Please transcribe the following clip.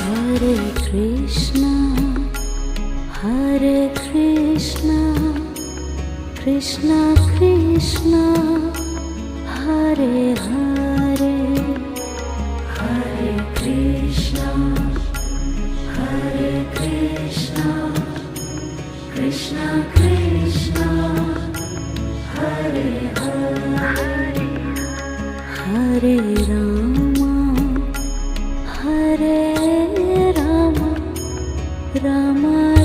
Hare Krishna, Hare Krishna, Krishna Krishna, Hare Hare, Hare Krishna, Hare Krishna, Krishna Krishna, Hare Hare, Hare Rama, Hare Rama, Rama